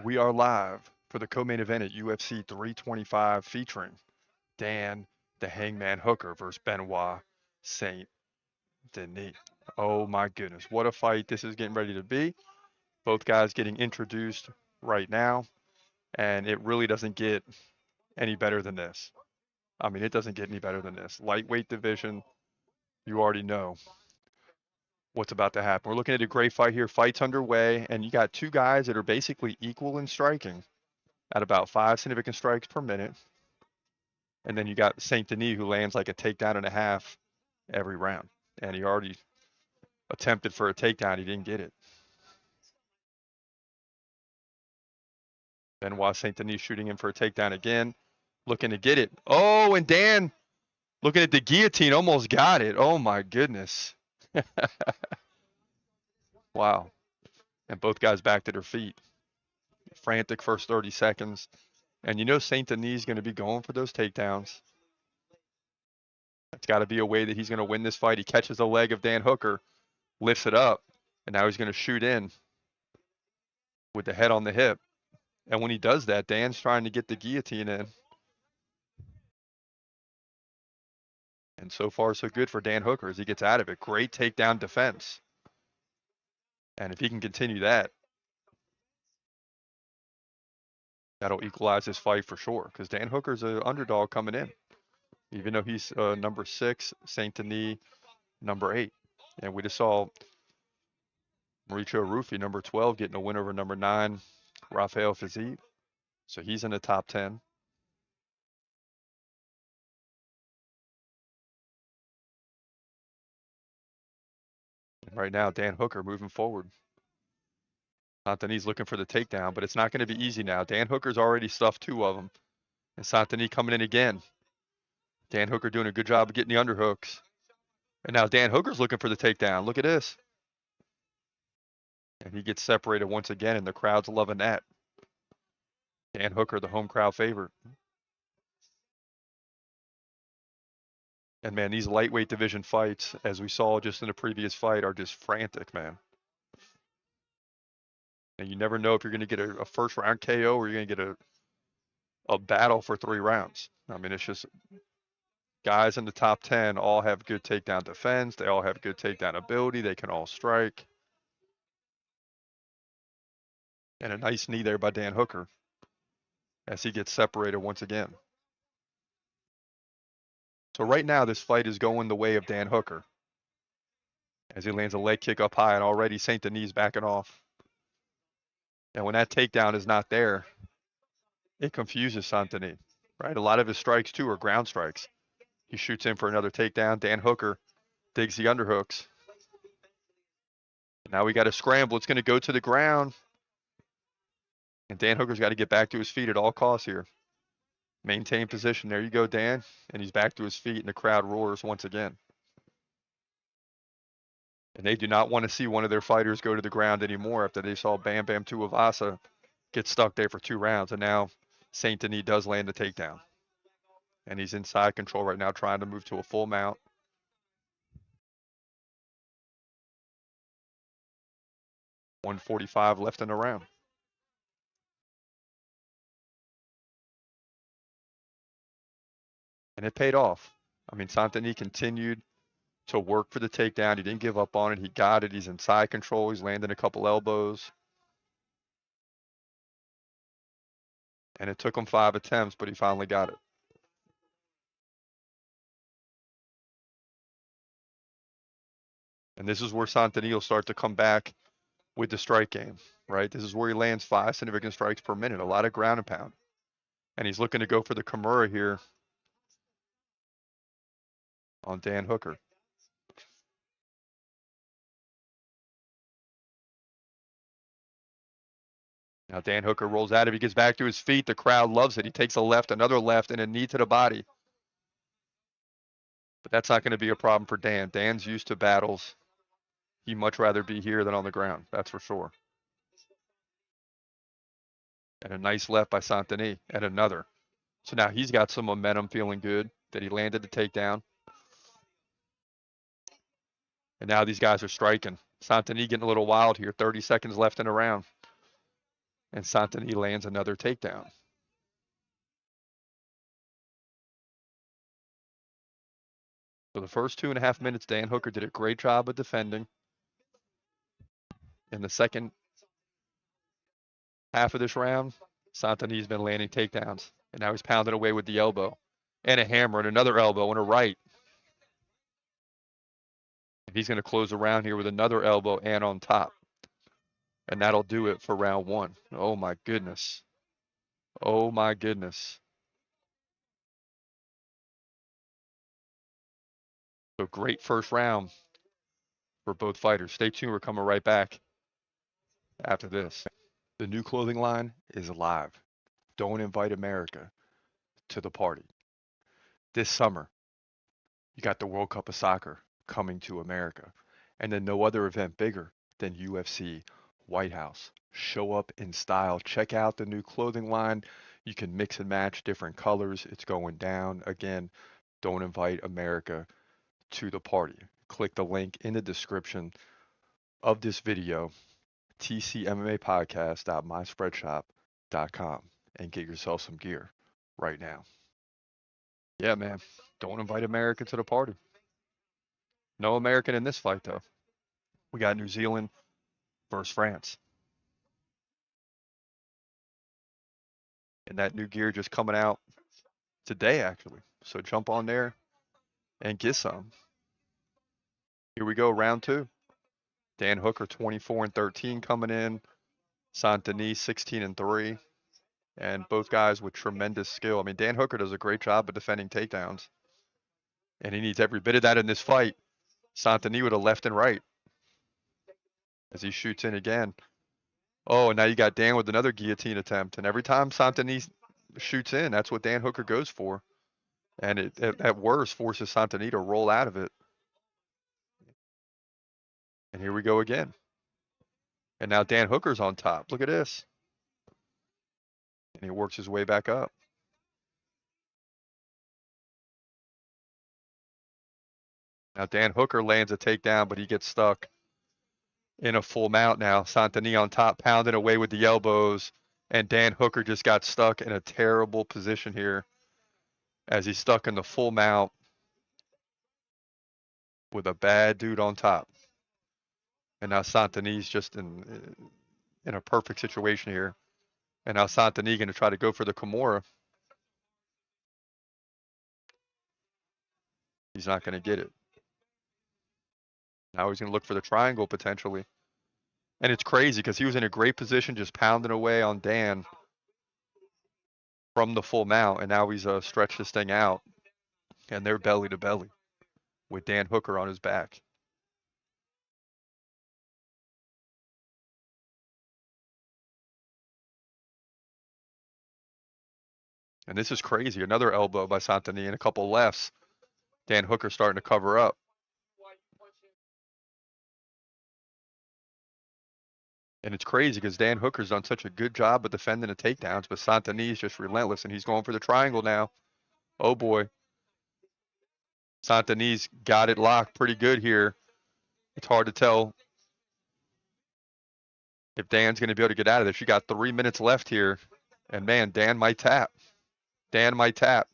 We are live for the co-main event at UFC 325 featuring Dan the Hangman Hooker versus Benoit Saint Denis. Oh my goodness, what a fight this is getting ready to be. Both guys getting introduced right now, and it really doesn't get any better than this. I mean, it doesn't get any better than this. Lightweight division, you already know what's about to happen. We're looking at a great fight here. Fight's underway, and you got two guys that are basically equal in striking at about 5 significant strikes per minute. And then you got Saint Denis who lands like a takedown and a half every round. And he already attempted for a takedown. He didn't get it. Benoit Saint Denis shooting him for a takedown again, looking to get it. Oh, and Dan looking at the guillotine, almost got it. Oh my goodness. Wow. And both guys back to their feet. Frantic first 30 seconds. And you know Saint Denis is going to be going for those takedowns. It's got to be a way that he's going to win this fight. He catches the leg of Dan Hooker, lifts it up, and now he's going to shoot in with the head on the hip. And when he does that, Dan's trying to get the guillotine in. And so far, so good for Dan Hooker as he gets out of it. Great takedown defense. And if he can continue that, that'll equalize this fight for sure. Because Dan Hooker's an underdog coming in. Even though he's number 6, Saint Denis, number 8. And we just saw Mauricio Rufy, number 12, getting a win over number 9, Rafael Fiziev. So he's in the top 10. And right now, Dan Hooker moving forward. Saint Denis looking for the takedown, but it's not going to be easy now. Dan Hooker's already stuffed 2 of them. And Saint Denis coming in again. Dan Hooker doing a good job of getting the underhooks. And now Dan Hooker's looking for the takedown. Look at this. And he gets separated once again, and the crowd's loving that. Dan Hooker, the home crowd favorite. And man, these lightweight division fights, as we saw just in the previous fight, are just frantic, man. And you never know if you're going to get a first round KO or you're going to get a battle for 3 rounds. I mean, it's just guys in the top 10 all have good takedown defense. They all have good takedown ability. They can all strike. And a nice knee there by Dan Hooker as he gets separated once again. So right now, this fight is going the way of Dan Hooker as he lands a leg kick up high, and already Saint Denis backing off. And when that takedown is not there, it confuses Saint Denis, right? A lot of his strikes, too, are ground strikes. He shoots in for another takedown. Dan Hooker digs the underhooks. Now we got to scramble. It's going to go to the ground. And Dan Hooker's got to get back to his feet at all costs here. Maintain position. There you go, Dan. And he's back to his feet, and the crowd roars once again. And they do not want to see one of their fighters go to the ground anymore after they saw Bam Bam Tuivasa get stuck there for 2 rounds. And now Saint Denis does land the takedown. And he's inside control right now, trying to move to a full mount. .145 left in the round. And it paid off. I mean, Saint Denis continued to work for the takedown. He didn't give up on it. He got it. He's inside control. He's landing a couple elbows. And it took him 5 attempts, but he finally got it. And this is where Saint Denis will start to come back with the strike game, right? This is where he lands 5 significant strikes per minute, a lot of ground and pound. And he's looking to go for the Kimura here on Dan Hooker. Now Dan Hooker rolls out of it. He gets back to his feet. The crowd loves it. He takes a left, another left, and a knee to the body. But that's not going to be a problem for Dan. Dan's used to battles. He'd much rather be here than on the ground. That's for sure. And a nice left by Saint Denis. And another. So now he's got some momentum, feeling good that he landed the takedown. And now these guys are striking. Saint Denis getting a little wild here. 30 seconds left in the round. And Saint Denis lands another takedown. So the first 2.5 minutes, Dan Hooker did a great job of defending. In the second half of this round, Saint Denis has been landing takedowns. And now he's pounding away with the elbow and a hammer and another elbow and a right. And he's going to close the round here with another elbow and on top. And that'll do it for round one. Oh my goodness. Oh my goodness. So great first round for both fighters. Stay tuned. We're coming right back after this. The new clothing line is live. Don't invite America to the party. This summer, you got the World Cup of Soccer coming to America. And then no other event bigger than UFC White House. Show up in style. Check out the new clothing line. You can mix and match different colors. It's going down. Again, don't invite America to the party. Click the link in the description of this video, tcmmapodcast.myspreadshop.com, and get yourself some gear right now. Yeah, man. Don't invite America to the party. No American in this fight, though. We got New Zealand versus France. And that new gear just coming out today, actually. So jump on there and get some. Here we go, round two. Dan Hooker, 24-13 coming in. Saint Denis, 16-3. And both guys with tremendous skill. I mean, Dan Hooker does a great job of defending takedowns. And he needs every bit of that in this fight. Saint Denis with a left and right as he shoots in again. Oh, and now you got Dan with another guillotine attempt. And every time Saint Denis shoots in, that's what Dan Hooker goes for. And it at worst forces Saint Denis to roll out of it. And here we go again. And now Dan Hooker's on top. Look at this. And he works his way back up. Now Dan Hooker lands a takedown, but he gets stuck in a full mount now. Saint Denis on top, pounding away with the elbows. And Dan Hooker just got stuck in a terrible position here as he's stuck in the full mount with a bad dude on top. And now Saint Denis just in a perfect situation here. And now Saint Denis going to try to go for the Kimura. He's not going to get it. Now he's going to look for the triangle potentially. And it's crazy because he was in a great position just pounding away on Dan from the full mount. And now he's stretched this thing out. And they're belly to belly with Dan Hooker on his back. And this is crazy. Another elbow by Saint Denis and a couple lefts. Dan Hooker starting to cover up. And it's crazy because Dan Hooker's done such a good job of defending the takedowns, but Saint Denis is just relentless, and he's going for the triangle now. Oh boy. Saint Denis got it locked pretty good here. It's hard to tell if Dan's going to be able to get out of this. You got 3 minutes left here. And man, Dan might tap. Dan might tap.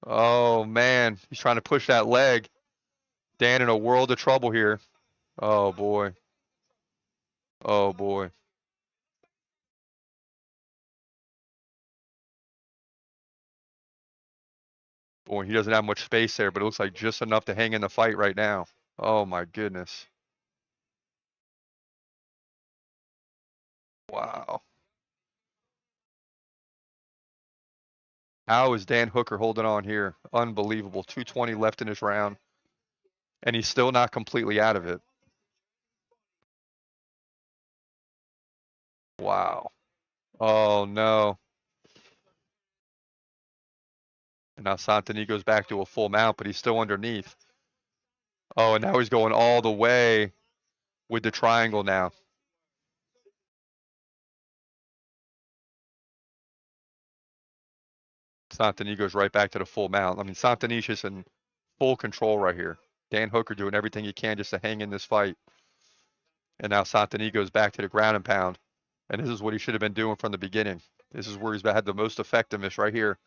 Oh man, he's trying to push that leg. Dan in a world of trouble here. Oh boy. Oh boy. Boy, he doesn't have much space there, but it looks like just enough to hang in the fight right now. Oh my goodness. Wow. How is Dan Hooker holding on here? Unbelievable. 2:20 left in his round. And he's still not completely out of it. Wow. Oh no. And now Saint Denis goes back to a full mount, but he's still underneath. Oh, and now he's going all the way with the triangle now. Saint Denis goes right back to the full mount. I mean, Saint Denis is in full control right here. Dan Hooker doing everything he can just to hang in this fight. And now Saint Denis goes back to the ground and pound. And this is what he should have been doing from the beginning. This is where he's had the most effectiveness right here.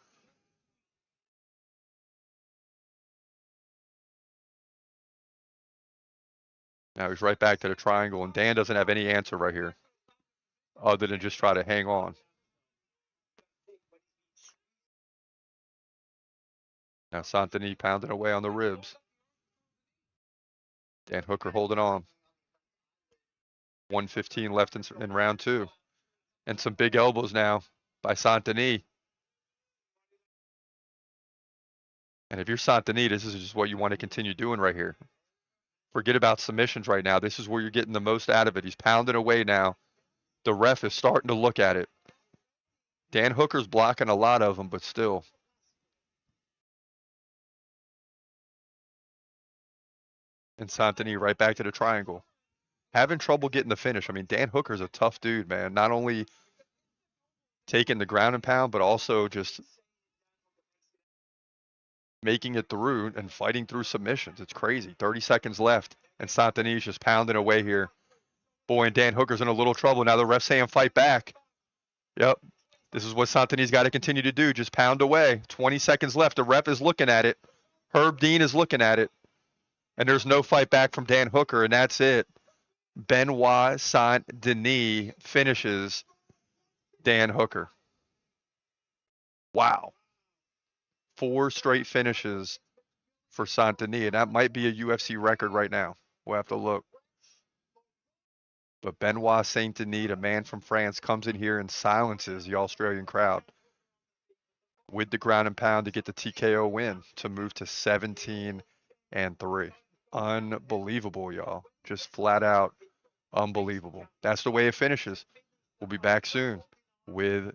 Now he's right back to the triangle, and Dan doesn't have any answer right here other than just try to hang on. Now Saint Denis pounding away on the ribs. Dan Hooker holding on. 1:15 left in round 2. And some big elbows now by Saint Denis. And if you're Saint Denis, this is just what you want to continue doing right here. Forget about submissions right now. This is where you're getting the most out of it. He's pounding away now. The ref is starting to look at it. Dan Hooker's blocking a lot of them, but still. And Saint Denis right back to the triangle. Having trouble getting the finish. I mean, Dan Hooker's a tough dude, man. Not only taking the ground and pound, but also just making it through and fighting through submissions. It's crazy. 30 seconds left, and Saint Denis just pounding away here. Boy, and Dan Hooker's in a little trouble. Now the ref's saying fight back. Yep. This is what Saint Denis got to continue to do. Just pound away. 20 seconds left. The ref is looking at it. Herb Dean is looking at it. And there's no fight back from Dan Hooker, and that's it. Benoit Saint Denis finishes Dan Hooker. Wow. 4 straight finishes for Saint Denis, and that might be a UFC record right now. We'll have to look. But Benoit Saint Denis, a man from France, comes in here and silences the Australian crowd with the ground and pound to get the TKO win to move to 17-3. Unbelievable, y'all. Just flat out unbelievable. That's the way it finishes. We'll be back soon with